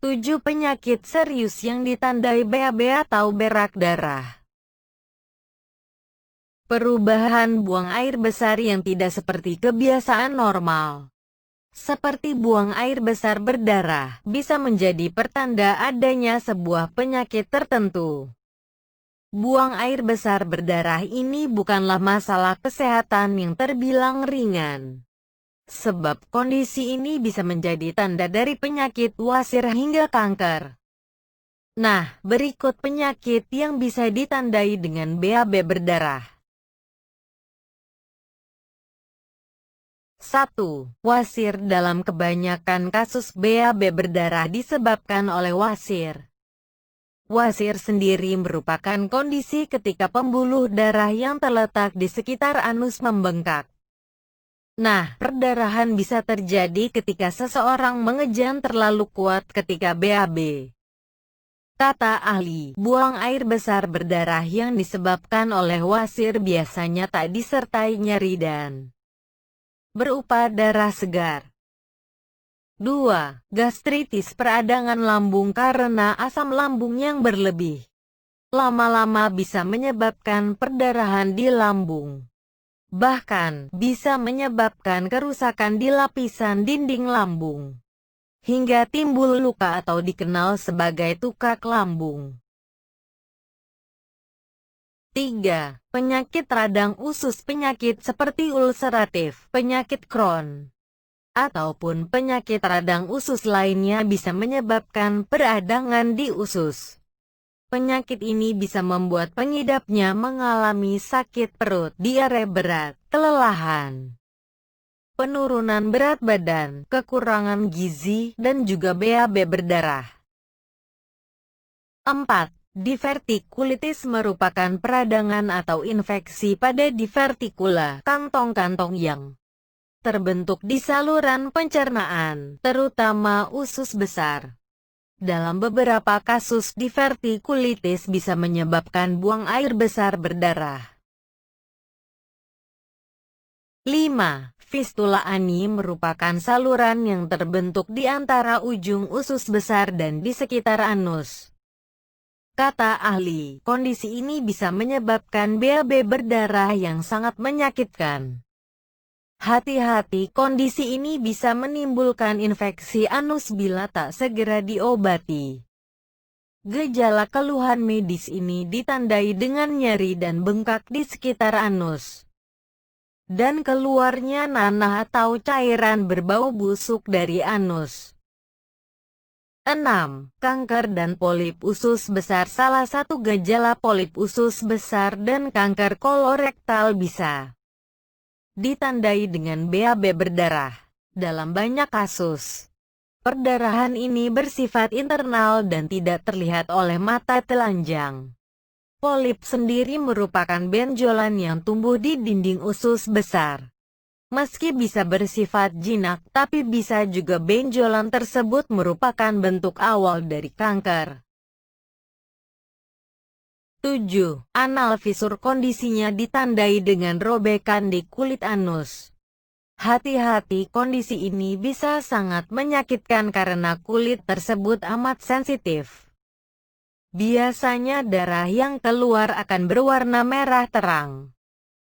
7 penyakit serius yang ditandai BAB atau berak darah. Perubahan buang air besar yang tidak seperti kebiasaan normal, seperti buang air besar berdarah, bisa menjadi pertanda adanya sebuah penyakit tertentu. Buang air besar berdarah ini bukanlah masalah kesehatan yang terbilang ringan, sebab kondisi ini bisa menjadi tanda dari penyakit wasir hingga kanker. Nah, berikut penyakit yang bisa ditandai dengan BAB berdarah. 1. Wasir. Dalam kebanyakan kasus BAB berdarah disebabkan oleh wasir. Wasir sendiri merupakan kondisi ketika pembuluh darah yang terletak di sekitar anus membengkak. Nah, perdarahan bisa terjadi ketika seseorang mengejan terlalu kuat ketika BAB. Kata ahli, buang air besar berdarah yang disebabkan oleh wasir biasanya tak disertai nyeri dan berupa darah segar. 2. Gastritis. Peradangan lambung karena asam lambung yang berlebih lama-lama bisa menyebabkan perdarahan di lambung. Bahkan, bisa menyebabkan kerusakan di lapisan dinding lambung, hingga timbul luka atau dikenal sebagai tukak lambung. 3. Penyakit radang usus. Penyakit seperti ulseratif, penyakit Crohn, ataupun penyakit radang usus lainnya bisa menyebabkan peradangan di usus. Penyakit ini bisa membuat pengidapnya mengalami sakit perut, diare berat, kelelahan, penurunan berat badan, kekurangan gizi, dan juga BAB berdarah. 4. Divertikulitis merupakan peradangan atau infeksi pada divertikula, kantong-kantong yang terbentuk di saluran pencernaan, terutama usus besar. Dalam beberapa kasus, divertikulitis bisa menyebabkan buang air besar berdarah. 5. Fistula ani merupakan saluran yang terbentuk di antara ujung usus besar dan di sekitar anus. Kata ahli, kondisi ini bisa menyebabkan BAB berdarah yang sangat menyakitkan. Hati-hati, kondisi ini bisa menimbulkan infeksi anus bila tak segera diobati. Gejala keluhan medis ini ditandai dengan nyeri dan bengkak di sekitar anus, dan keluarnya nanah atau cairan berbau busuk dari anus. 6. Kanker dan polip usus besar. Salah satu gejala polip usus besar dan kanker kolorektal bisa ditandai dengan BAB berdarah. Dalam banyak kasus, perdarahan ini bersifat internal dan tidak terlihat oleh mata telanjang. Polip sendiri merupakan benjolan yang tumbuh di dinding usus besar. Meski bisa bersifat jinak, tapi bisa juga benjolan tersebut merupakan bentuk awal dari kanker. 7. Anal fisur. Kondisinya ditandai dengan robekan di kulit anus. Hati-hati, kondisi ini bisa sangat menyakitkan karena kulit tersebut amat sensitif. Biasanya darah yang keluar akan berwarna merah terang.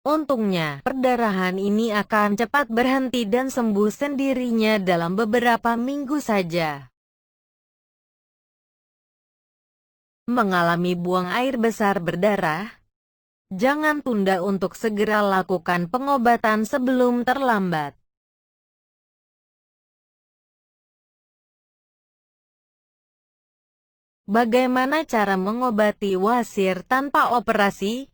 Untungnya, perdarahan ini akan cepat berhenti dan sembuh sendirinya dalam beberapa minggu saja. Mengalami buang air besar berdarah? Jangan tunda untuk segera lakukan pengobatan sebelum terlambat. Bagaimana cara mengobati wasir tanpa operasi?